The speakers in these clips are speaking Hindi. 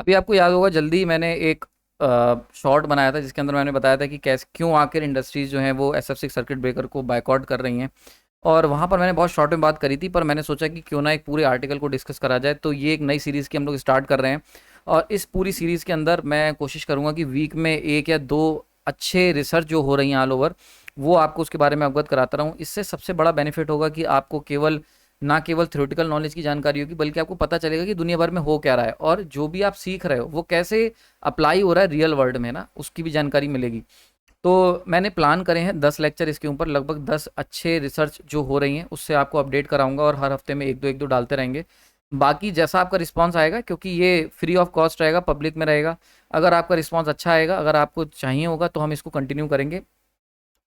अभी आपको याद होगा, जल्दी मैंने एक शॉर्ट बनाया था जिसके अंदर मैंने बताया था कि कैसे क्यों आखिर इंडस्ट्रीज जो हैं वो SF6 सर्किट ब्रेकर को बायकॉट कर रही हैं। और वहाँ पर मैंने बहुत शॉर्ट में बात करी थी, पर मैंने सोचा कि क्यों ना एक पूरे आर्टिकल को डिस्कस करा जाए। तो ये एक नई सीरीज़ की हम लोग स्टार्ट कर रहे हैं, और इस पूरी सीरीज़ के अंदर मैं कोशिश करूँगा कि वीक में एक या दो अच्छे रिसर्च जो हो रही हैं ऑल ओवर, वो आपको उसके बारे में अवगत कराता रहूँ। इससे सबसे बड़ा बेनिफिट होगा कि आपको ना केवल थ्योरेटिकल नॉलेज की जानकारी होगी, बल्कि आपको पता चलेगा कि दुनिया भर में हो क्या रहा है, और जो भी आप सीख रहे हो वो कैसे अप्लाई हो रहा है रियल वर्ल्ड में ना, उसकी भी जानकारी मिलेगी। तो मैंने प्लान करे हैं 10 लेक्चर इसके ऊपर, लगभग 10 अच्छे रिसर्च जो हो रही हैं उससे आपको अपडेट कराऊंगा, और हर हफ्ते में एक दो डालते रहेंगे। बाकी जैसा आपका रिस्पांस आएगा, क्योंकि ये फ्री ऑफ कॉस्ट रहेगा, पब्लिक में रहेगा, अगर आपका रिस्पांस अच्छा आएगा, अगर आपको चाहिए होगा तो हम इसको कंटिन्यू करेंगे,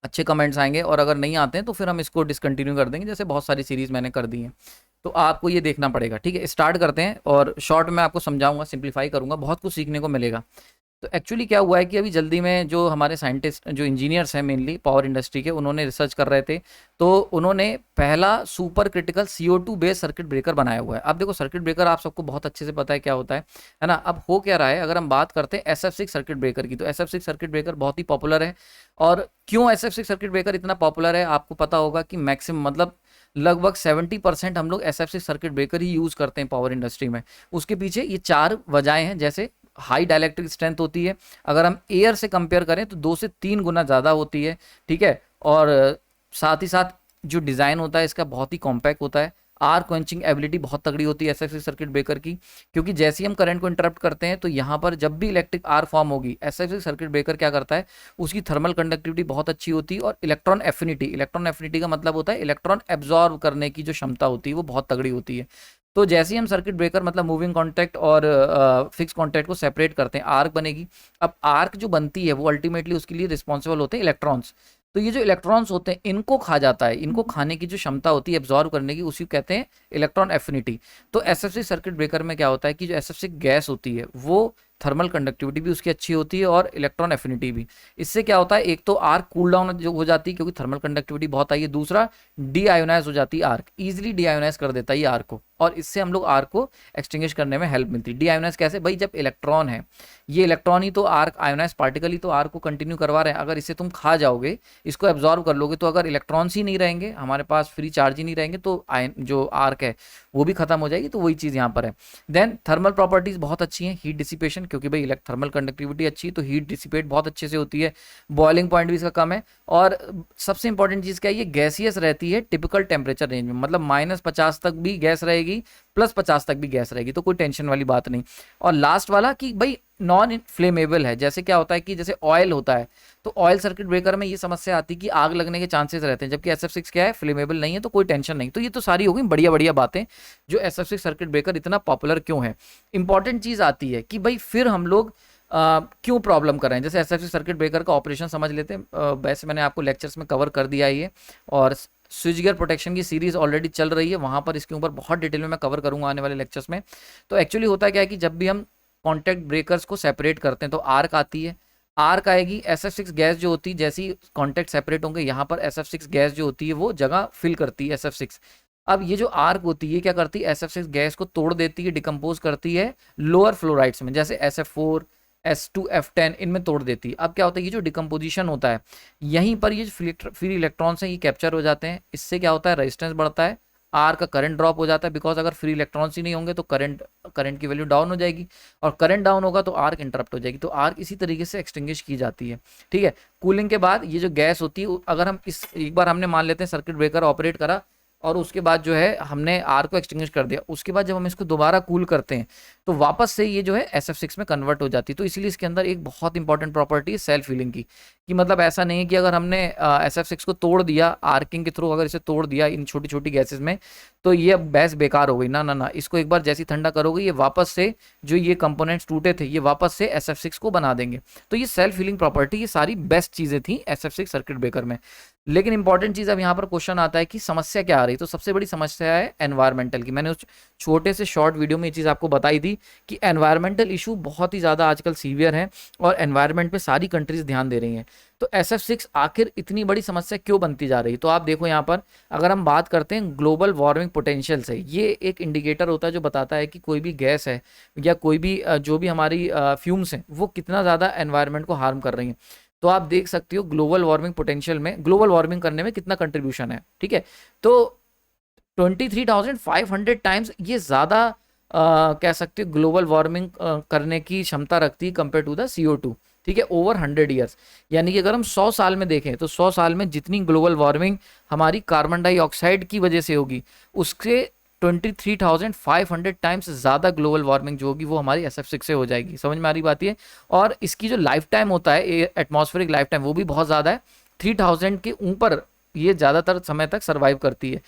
अच्छे कमेंट्स आएंगे, और अगर नहीं आते हैं तो फिर हम इसको डिसकंटिन्यू कर देंगे, जैसे बहुत सारी सीरीज़ मैंने कर दी हैं। तो आपको ये देखना पड़ेगा, ठीक है। स्टार्ट करते हैं, और शॉर्ट में आपको समझाऊंगा, सिंप्लीफाई करूंगा, बहुत कुछ सीखने को मिलेगा। तो एक्चुअली क्या हुआ है कि अभी जल्दी में जो हमारे साइंटिस्ट, जो इंजीनियर्स हैं मेनली पावर इंडस्ट्री के, उन्होंने रिसर्च कर रहे थे। तो उन्होंने पहला super critical CO2 based circuit breaker बनाया हुआ है। अब देखो, सर्किट ब्रेकर आप सबको बहुत अच्छे से पता है क्या होता है ना। अब हो क्या रहा है, अगर हम बात करते हैं SF6 सर्किट ब्रेकर की, तो SF6 सर्किट ब्रेकर बहुत ही पॉपुलर है। और क्यों SF6 सर्किट ब्रेकर इतना पॉपुलर है, आपको पता होगा कि मैक्सिमम मतलब लगभग 70% हम लोग SF6 सर्किट ब्रेकर ही यूज़ करते हैं पावर इंडस्ट्री में। उसके पीछे ये 4 वजहें हैं। जैसे हाई डाइलेक्ट्रिक स्ट्रेंथ होती है, अगर हम एयर से कंपेयर करें तो 2 से 3 गुना ज़्यादा होती है, ठीक है। और साथ ही साथ जो डिज़ाइन होता है इसका बहुत ही कॉम्पैक्ट होता है। आर क्वेंचिंग एबिलिटी बहुत तगड़ी होती है SF6 सर्किट ब्रेकर की, क्योंकि जैसे ही हम करंट को इंटरप्ट करते हैं तो यहाँ पर जब भी इलेक्ट्रिक आर फॉर्म होगी, SF6 सर्किट ब्रेकर क्या करता है, उसकी थर्मल कंडक्टिविटी बहुत अच्छी होती है, और इलेक्ट्रॉन एफिनिटी का मतलब होता है इलेक्ट्रॉन एब्जॉर्ब करने की जो क्षमता होती है वो बहुत तगड़ी होती है। तो जैसे ही हम सर्किट ब्रेकर मतलब मूविंग कॉन्टैक्ट और फिक्स कॉन्टैक्ट को सेपरेट करते हैं, आर्क बनेगी। अब आर्क जो बनती है वो अल्टीमेटली उसके लिए रिस्पॉन्सिबल होते हैं इलेक्ट्रॉन्स। तो ये जो इलेक्ट्रॉन्स होते हैं इनको खा जाता है, इनको खाने की जो क्षमता होती है एब्जॉर्ब करने की, उसी को कहते हैं इलेक्ट्रॉन एफिनिटी। तो SF6 सर्किट ब्रेकर में क्या होता है कि जो SF6 गैस होती है वो थर्मल कंडक्टिविटी भी उसकी अच्छी होती है, और इलेक्ट्रॉन एफिनिटी भी। इससे क्या होता है, एक तो आर्क कूल डाउन जो हो जाती है क्योंकि थर्मल कंडक्टिविटी बहुत आई है, दूसरा डी आयोनाइज हो जाती है आर्क, इजिली डी आयोनाइज कर देता है ये आर्क को, और इससे हम लोग आर्क को एक्सटिंग्विश करने में हेल्प मिलती है। डी आयोनाइज कैसे भाई, जब इलेक्ट्रॉन है, ये इलेक्ट्रॉन ही तो आर्क, आयोनाइज पार्टिकल ही तो आर्क को कंटिन्यू करवा रहे हैं। अगर इसे तुम खा जाओगे, इसको एब्जॉर्व कर लोगे, तो अगर इलेक्ट्रॉन्स ही नहीं रहेंगे हमारे पास, फ्री चार्ज ही नहीं रहेंगे, तो जो आर्क है वो भी खत्म हो जाएगी। तो वही चीज़ यहाँ पर है। देन थर्मल प्रॉपर्टीज बहुत अच्छी हैं, हीट डिसिपेशन, क्योंकि भाई थर्मल कंडक्टिविटी अच्छी है तो हीट डिसिपेट बहुत अच्छे से होती है। बॉइलिंग पॉइंट भी इसका कम है, और सबसे इंपॉर्टेंट चीज़ क्या है, ये गैसियस रहती है टिपिकल टेम्परेचर रेंज में, मतलब -50 तक भी गैस रहेगी, +50 तक भी गैस रहेगी, तो कोई टेंशन वाली बात नहीं। और लास्ट वाला कि भाई नॉन इन्फ्लेमेबल है। जैसे क्या होता है कि जैसे ऑयल होता है, तो ऑयल सर्किट ब्रेकर में ये समस्या आती है कि आग लगने के चांसेस रहते हैं, जबकि SF6 क्या है, फ्लेमेबल नहीं है, तो कोई टेंशन नहीं। तो ये तो सारी हो गई बढ़िया बढ़िया बातें जो SF6 सर्किट ब्रेकर इतना पॉपुलर क्यों है। इंपॉर्टेंट चीज़ आती है कि भाई फिर हम लोग क्यों प्रॉब्लम कर रहे हैं। जैसे SF6 सर्किट ब्रेकर का ऑपरेशन समझ लेते हैं। वैसे मैंने आपको लेक्चर्स में कवर कर दिया है ये, और स्विच गियर प्रोटेक्शन की सीरीज ऑलरेडी चल रही है, वहाँ पर इसके ऊपर बहुत डिटेल में मैं कवर करूंगा आने वाले लेक्चर्स में। तो एक्चुअली होता क्या है कि जब भी हम कॉन्टैक्ट ब्रेकर्स को सेपरेट करते हैं तो आर्क आती है, आर्क आएगी, SF6 गैस जो होती है, जैसे ही कॉन्टैक्ट सेपरेट होंगे यहाँ पर SF6 गैस जो होती है वो जगह फिल करती है SF6। अब ये जो आर्क होती है क्या करती है, SF6 गैस को तोड़ देती है, डिकम्पोज करती है लोअर फ्लोराइड्स में, जैसे SF4 S2 F10 इनमें तोड़ देती है। अब क्या होता है, ये जो डिकम्पोजिशन होता है यहीं पर ये फ्री इलेक्ट्रॉन्स हैं ये कैप्चर हो जाते हैं। इससे क्या होता है, रेजिस्टेंस बढ़ता है, आर का करंट ड्रॉप हो जाता है, बिकॉज अगर फ्री इलेक्ट्रॉन्स ही नहीं होंगे तो करंट की वैल्यू डाउन हो जाएगी, और करंट डाउन होगा तो आर्क इंटरप्ट हो जाएगी, तो आर्क इसी तरीके से एक्सटिंग्विश की जाती है। ठीक है, कूलिंग के बाद ये जो गैस होती है, अगर हम इस एक बार हमने मान लेते हैं सर्किट ब्रेकर ऑपरेट करा, और उसके बाद जो है हमने आर को एक्सटिंग्विश कर दिया, उसके बाद जब हम इसको दोबारा कूल करते हैं तो वापस से ये जो है SF6 में कन्वर्ट हो जाती है। तो इसीलिए इसके अंदर एक बहुत इंपॉर्टेंट प्रॉपर्टी है सेल्फ हीलिंग की, कि मतलब ऐसा नहीं है कि अगर हमने SF6 को तोड़ दिया आर्किंग के थ्रू, अगर इसे तोड़ दिया इन छोटी छोटी गैसेस में, तो ये अब बहस बेकार हो गई। ना ना ना, इसको एक बार जैसी ठंडा करोगे ये वापस से जो ये कंपोनेंट्स टूटे थे ये वापस से SF6 को बना देंगे। तो ये सेल्फ हीलिंग प्रॉपर्टी, ये सारी बेस्ट चीज़ें थी SF6 सर्किट ब्रेकर में। लेकिन इंपॉर्टेंट चीज़ अब यहाँ पर क्वेश्चन आता है कि समस्या क्या आ रही है। तो सबसे बड़ी समस्या है एनवायरमेंटल की। मैंने उस छोटे से शॉर्ट वीडियो में ये चीज़ आपको बताई थी कि एनवायरमेंटल इशू बहुत ही ज़्यादा आजकल सीवियर है और एनवायरमेंट पे सारी कंट्रीज ध्यान दे रही हैं। तो SF6 आखिर इतनी बड़ी समस्या क्यों बनती जा रही है? तो आप देखो यहाँ पर, अगर हम बात करते हैं ग्लोबल वार्मिंग पोटेंशियल से, ये एक इंडिकेटर होता है जो बताता है कि कोई भी गैस है या कोई भी जो भी हमारी फ्यूम्स हैं वो कितना ज़्यादा एनवायरनमेंट को हार्म कर रही हैं। तो आप देख सकते हो ग्लोबल वार्मिंग पोटेंशियल में, ग्लोबल वार्मिंग करने में कितना कंट्रीब्यूशन है, ठीक है। तो 23,500 टाइम्स ये ज़्यादा कह सकते हो ग्लोबल वार्मिंग करने की क्षमता रखती है कंपेयर टू द CO2, ठीक है, ओवर 100 ईयर्स। यानी कि अगर हम 100 साल में देखें तो 100 साल में जितनी ग्लोबल वार्मिंग हमारी कार्बन डाइऑक्साइड की वजह से होगी, उसके 23,500 टाइम्स ज़्यादा ग्लोबल वार्मिंग जो होगी वो हमारी SF6 से हो जाएगी। समझ में आ रही बात ये? और इसकी जो लाइफ टाइम होता है, एटमॉस्फेरिक लाइफ टाइम, वो भी बहुत ज़्यादा है, 3000 के ऊपर ये ज़्यादातर समय तक सर्वाइव करती है।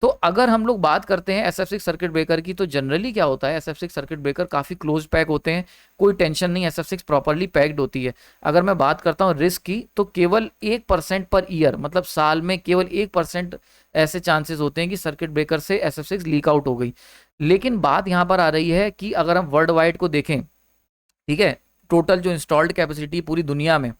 तो अगर हम लोग बात करते हैं SF6 सर्किट ब्रेकर की, तो जनरली क्या होता है, SF6 सर्किट ब्रेकर काफ़ी क्लोज पैक होते हैं, कोई टेंशन नहीं, SF6 प्रॉपरली पैक्ड होती है। अगर मैं बात करता हूँ रिस्क की, तो केवल 1% पर ईयर, मतलब साल में केवल 1% ऐसे चांसेस होते हैं कि सर्किट ब्रेकर से SF6 लीक आउट हो गई। लेकिन बात यहाँ पर आ रही है कि अगर हम वर्ल्ड वाइड को देखें, ठीक है, टोटल जो इंस्टॉल्ड कैपेसिटी पूरी दुनिया में,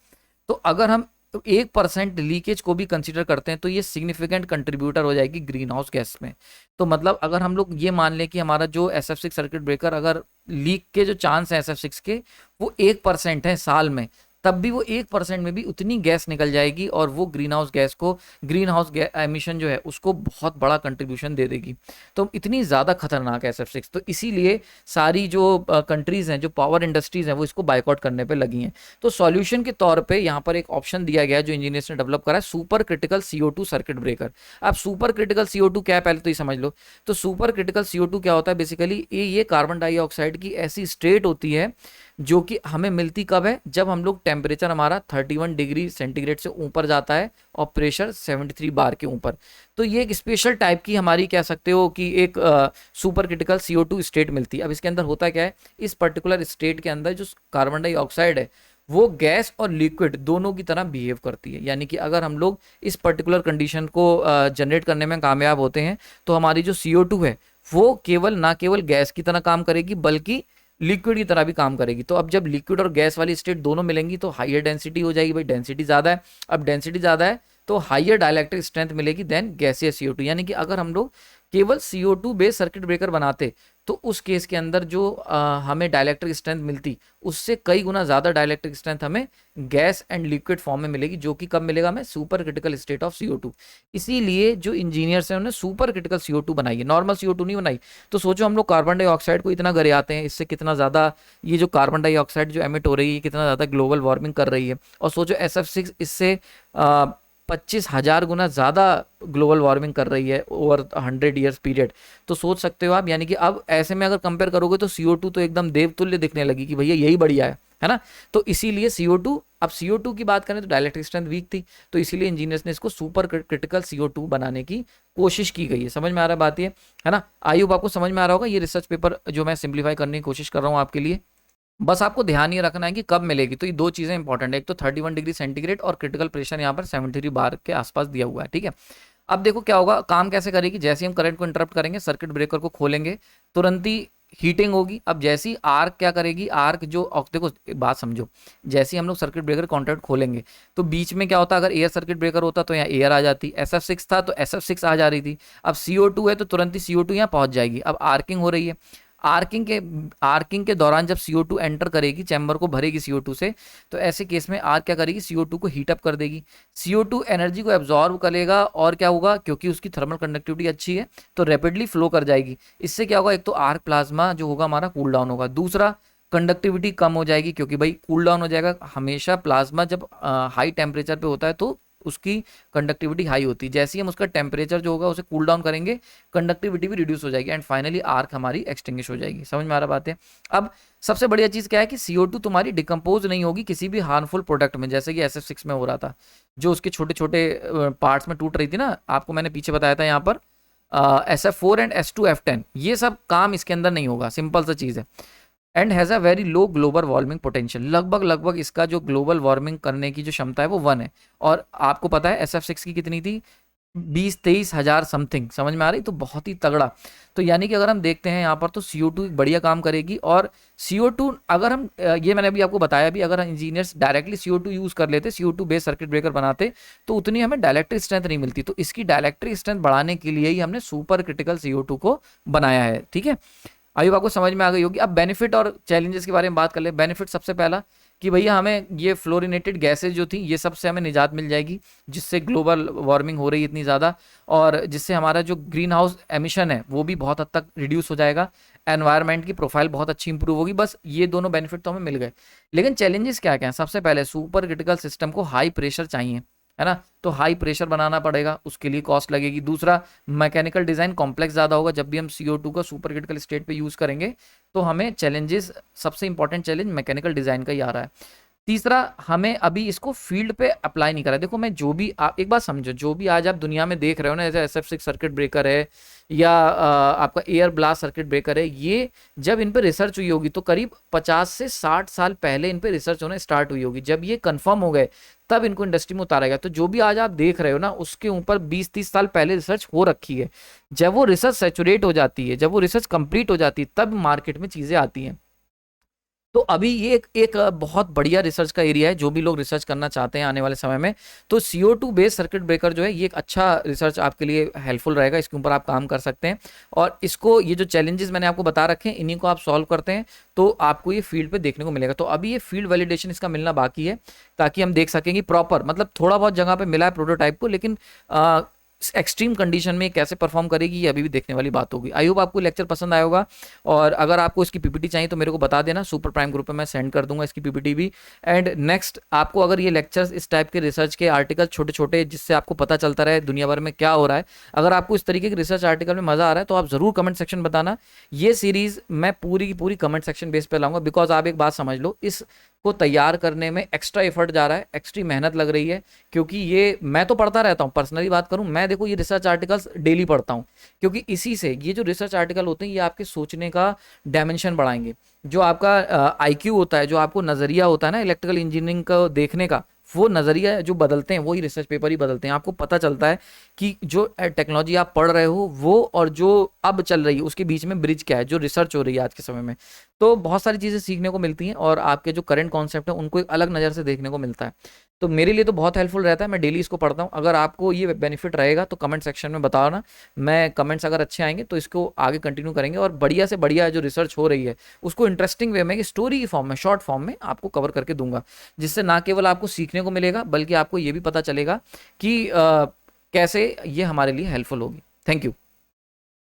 तो अगर हम 1% लीकेज को भी कंसीडर करते हैं तो ये सिग्निफिकेंट कंट्रीब्यूटर हो जाएगी ग्रीन हाउस गैस में। तो मतलब अगर हम लोग ये मान लें कि हमारा जो SF6 सर्किट ब्रेकर, अगर लीक के जो चांस है SF6 के वो 1% है साल में, तब भी वो 1% में भी उतनी गैस निकल जाएगी और वो ग्रीन हाउस गैस को, ग्रीन हाउस एमिशन जो है उसको बहुत बड़ा कंट्रीब्यूशन दे देगी। तो इतनी ज़्यादा खतरनाक है SF6। तो इसीलिए सारी जो कंट्रीज़ हैं, जो पावर इंडस्ट्रीज़ हैं, वो इसको बाइकआउट करने पे लगी हैं। तो सॉल्यूशन के तौर पे यहाँ पर एक ऑप्शन दिया गया है जो इंजीनियर्स ने डेवलप करा है, super critical CO2 circuit breaker. अब सुपर क्रिटिकल CO2 क्या है पहले तो ये समझ लो। तो सुपर क्रिटिकल CO2 क्या होता है बेसिकली, ये कार्बन डाइऑक्साइड की ऐसी स्टेट होती है जो कि हमें मिलती कब है, जब हम लोग टेम्परेचर हमारा 31 डिग्री सेंटीग्रेड से ऊपर जाता है और प्रेशर 73 बार के ऊपर। तो ये एक स्पेशल टाइप की हमारी कह सकते हो कि एक सुपर क्रिटिकल CO2 स्टेट मिलती है। अब इसके अंदर होता क्या है, इस पर्टिकुलर स्टेट के अंदर जो कार्बन डाइऑक्साइड है वो गैस और लिक्विड दोनों की तरह बिहेव करती है। यानी कि अगर हम लोग इस पर्टिकुलर कंडीशन को जनरेट करने में कामयाब होते हैं तो हमारी जो CO2 है वो केवल ना केवल गैस की तरह काम करेगी बल्कि लिक्विड की तरह भी काम करेगी। तो अब जब लिक्विड और गैस वाली स्टेट दोनों मिलेंगी तो हाइयर डेंसिटी हो जाएगी, भाई डेंसिटी ज़्यादा है। अब डेंसिटी ज़्यादा है तो हाइयर डाइलेक्ट्रिक स्ट्रेंथ मिलेगी देन गैसियस CO2। यानी कि अगर हम लोग केवल CO2 बेस्ड सर्किट ब्रेकर बनाते तो उस केस के अंदर जो हमें डाइलेक्ट्रिक स्ट्रेंथ मिलती उससे कई गुना ज़्यादा डाइलेक्ट्रिक स्ट्रेंथ हमें गैस एंड लिक्विड फॉर्म में मिलेगी, जो कि कब मिलेगा हमें, super critical state of CO2। इसीलिए जो इंजीनियर्स हैं उन्होंने सुपर क्रिटिकल CO2 बनाई है, नॉर्मल CO2 नहीं बनाई। तो सोचो हम लोग कार्बन डाइऑक्साइड को इतना गर आते हैं, इससे कितना ज़्यादा ये जो कार्बन डाइऑक्साइड जो एमिट हो रही है कितना ज़्यादा ग्लोबल वार्मिंग कर रही है। और सोचो SF6 इससे 25,000 गुना ज़्यादा ग्लोबल वार्मिंग कर रही है ओवर 100 ईयर्स पीरियड। तो सोच सकते हो आप, यानी कि अब ऐसे में अगर कंपेयर करोगे तो CO2 तो एकदम देवतुल्य दिखने लगी कि भैया यही बढ़िया है ना। तो इसीलिए CO2, अब CO2 की बात करें तो डाइलेक्ट्रिक स्ट्रेंथ वीक थी, तो इसीलिए इंजीनियर्स ने इसको सुपर क्रिटिकल CO2 बनाने की कोशिश की गई है। समझ में आ रहा है बात ये, है ना। आई होप आपको समझ में आ रहा होगा। ये रिसर्च पेपर जो मैं सिंप्लीफाई करने की कोशिश कर रहा हूँ आपके लिए, बस आपको ध्यान ये रखना है कि कब मिलेगी। तो ये दो चीज़ें इंपॉर्टेंट है, एक तो 31 डिग्री सेंटीग्रेड और क्रिटिकल प्रेशर यहाँ पर 73 बार के आसपास दिया हुआ है, ठीक है। अब देखो क्या होगा, काम कैसे करेगी, जैसे ही हम करंट को इंटरप्ट करेंगे, सर्किट ब्रेकर को खोलेंगे, तुरंत ही हीटिंग होगी। अब जैसी आर्क क्या करेगी, आर्क जो देखो एक बात समझो, जैसे ही हम लोग सर्किट ब्रेकर कॉन्टैक्ट खोलेंगे तो बीच में क्या होता, अगर एयर सर्किट ब्रेकर होता तो यहाँ एयर आ जाती, SF6 था तो SF6 आ जा रही थी। अब CO2 है तो तुरंत ही CO2 यहाँ पहुंच जाएगी। अब आर्किंग हो रही है, आर्किंग के दौरान जब CO2 एंटर करेगी, चैम्बर को भरेगी CO2 से, तो ऐसे केस में आर्क क्या करेगी, CO2 को हीट अप कर देगी। CO2 एनर्जी को एब्जॉर्ब करेगा और क्या होगा, क्योंकि उसकी थर्मल कंडक्टिविटी अच्छी है तो रैपिडली फ्लो कर जाएगी। इससे क्या होगा, एक तो आर्क प्लाज्मा जो होगा हमारा कूल डाउन होगा, दूसरा कंडक्टिविटी कम हो जाएगी क्योंकि भाई कूल डाउन हो जाएगा। हमेशा प्लाज्मा जब हाई टेम्परेचर पे होता है तो उसकी कंडक्टिविटी हाई होती है, जैसे ही हम उसका टेम्परेचर जो होगा उसे कूल डाउन करेंगे कंडक्टिविटी भी रिड्यूस हो जाएगी एंड फाइनली आर्क हमारी एक्सटिंग्विश हो जाएगी। समझ में आ रहा बात है। अब सबसे बढ़िया चीज़ क्या है कि CO2 तुम्हारी डिकम्पोज नहीं होगी किसी भी हार्मफुल प्रोडक्ट में, जैसे कि SF6 में हो रहा था, जो उसके छोटे छोटे पार्ट्स में टूट रही थी ना, आपको मैंने पीछे बताया था यहाँ पर SF4 एंड S2F10, ये सब काम इसके अंदर नहीं होगा, सिंपल सा चीज़ है। And has a very low global warming potential. लगभग लगभग इसका जो ग्लोबल वार्मिंग करने की जो क्षमता है वो 1 है। और आपको पता है SF6 की कितनी थी, 20-23 हजार समथिंग। समझ में आ रही, तो बहुत ही तगड़ा। तो यानी कि अगर हम देखते हैं यहाँ पर तो CO2 एक बढ़िया काम करेगी। और CO2 अगर हम ये मैंने अभी आपको बताया भी, अगर इंजीनियर्स डायरेक्टली CO2 यूज कर लेते, CO2 बेस्ड सर्किट ब्रेकर बनाते, तो उतनी हमें डायलेक्ट्रिक स्ट्रेंथ नहीं मिलती। तो इसकी डायलेक्ट्रिक स्ट्रेंथ बढ़ाने के लिए ही हमने सुपर क्रिटिकल CO2 को बनाया है। ठीक है, आयु आपको समझ में आ गई होगी। अब बेनिफिट और चैलेंजेस के बारे में बात कर ले। बेनिफिट सबसे पहला कि भैया हमें ये फ्लोरिनेटेड गैसेज जो थी ये सबसे हमें निजात मिल जाएगी, जिससे ग्लोबल वार्मिंग हो रही है इतनी ज़्यादा, और जिससे हमारा जो ग्रीन हाउस एमिशन है वो भी बहुत हद तक रिड्यूस हो जाएगा। एनवायरनमेंट की प्रोफाइल बहुत अच्छी इंप्रूव होगी। बस ये दोनों बेनिफिट तो हमें मिल गए। लेकिन चैलेंजेस क्या क्या हैं? सबसे पहले सुपर क्रिटिकल सिस्टम को हाई प्रेशर चाहिए, है ना, तो हाई प्रेशर बनाना पड़ेगा, उसके लिए कॉस्ट लगेगी। दूसरा, मैकेनिकल डिजाइन कॉम्प्लेक्स ज़्यादा होगा। जब भी हम CO2 का सुपर क्रिटिकल स्टेट पे यूज़ करेंगे तो हमें चैलेंजेस, सबसे इंपॉर्टेंट चैलेंज मैकेनिकल डिजाइन का ही आ रहा है। तीसरा, हमें अभी इसको फील्ड पे अप्लाई नहीं करा। देखो मैं जो भी, आप एक बात समझो, जो भी आज आप दुनिया में देख रहे हो ना, जैसे SF6 सर्किट ब्रेकर है या आपका एयर ब्लास्ट सर्किट ब्रेकर है, ये जब इन पे रिसर्च हुई होगी तो करीब 50 से 60 साल पहले इन पे रिसर्च होना स्टार्ट हुई होगी। जब ये कंफर्म हो गए तब इनको इंडस्ट्री में उतारा गया। तो जो भी आज आप देख रहे हो ना, उसके ऊपर 20-30 साल पहले रिसर्च हो रखी है। जब वो रिसर्च सेचुरेट हो जाती है, जब वो रिसर्च कंप्लीट हो जाती है, तब मार्केट में चीजें आती हैं। तो अभी ये एक बहुत बढ़िया रिसर्च का एरिया है, जो भी लोग रिसर्च करना चाहते हैं आने वाले समय में। तो CO2 बेस्ड सर्किट ब्रेकर जो है ये एक अच्छा रिसर्च आपके लिए हेल्पफुल रहेगा, इसके ऊपर आप काम कर सकते हैं। और इसको, ये जो चैलेंजेस मैंने आपको बता रखे हैं, इन्हीं को आप सॉल्व करते हैं तो आपको ये फील्ड पे देखने को मिलेगा। तो अभी ये फील्ड वैलिडेशन इसका मिलना बाकी है, ताकि हम देख सकें कि प्रॉपर, मतलब थोड़ा बहुत जगह पे मिला है प्रोटोटाइप को, लेकिन एक्सट्रीम कंडीशन में कैसे परफॉर्म करेगी ये अभी भी देखने वाली बात होगी। आई होप आपको लेक्चर पसंद आया होगा। और अगर आपको इसकी PPT चाहिए तो मेरे को बता देना, सुपर प्राइम ग्रुप में मैं सेंड कर दूंगा इसकी PPT भी। एंड नेक्स्ट, आपको अगर ये लेक्चर्स, इस टाइप के रिसर्च के आर्टिकल छोटे छोटे, जिससे आपको पता चलता रहे दुनिया भर में क्या हो रहा है, अगर आपको इस तरीके के रिसर्च आर्टिकल में मजा आ रहा है तो आप जरूर कमेंट सेक्शन बताना। ये सीरीज मैं पूरी की पूरी कमेंट सेक्शन बेस पे लाऊंगा। बिकॉज आप एक बात समझ लो, इस को तैयार करने में एक्स्ट्रा एफर्ट जा रहा है, एक्स्ट्री मेहनत लग रही है। क्योंकि ये मैं तो पढ़ता रहता हूँ, पर्सनली बात करूँ मैं, देखो ये रिसर्च आर्टिकल्स डेली पढ़ता हूँ, क्योंकि इसी से ये जो रिसर्च आर्टिकल होते हैं ये आपके सोचने का डायमेंशन बढ़ाएंगे। जो आपका IQ होता है, जो आपको नजरिया होता है ना इलेक्ट्रिकल इंजीनियरिंग को देखने का, वो नजरिया जो बदलते हैं वही रिसर्च पेपर ही बदलते हैं। आपको पता चलता है कि जो टेक्नोलॉजी आप पढ़ रहे हो वो और जो अब चल रही है उसके बीच में ब्रिज क्या है, जो रिसर्च हो रही है आज के समय में। तो बहुत सारी चीज़ें सीखने को मिलती हैं और आपके जो करंट कॉन्सेप्ट है उनको एक अलग नज़र से देखने को मिलता है। तो मेरे लिए तो बहुत हेल्पफुल रहता है, मैं डेली इसको पढ़ता हूँ। अगर आपको ये बेनिफिट रहेगा तो कमेंट सेक्शन में बताओ ना, मैं कमेंट्स अगर अच्छे आएंगे तो इसको आगे कंटिन्यू करेंगे और बढ़िया से बढ़िया जो रिसर्च हो रही है उसको इंटरेस्टिंग वे में, स्टोरी की फॉर्म में, शॉर्ट फॉर्म में आपको कवर करके दूंगा। जिससे ना केवल आपको सीखने को मिलेगा बल्कि आपको ये भी पता चलेगा कि कैसे ये हमारे लिए हेल्पफुल होगी। Thank you.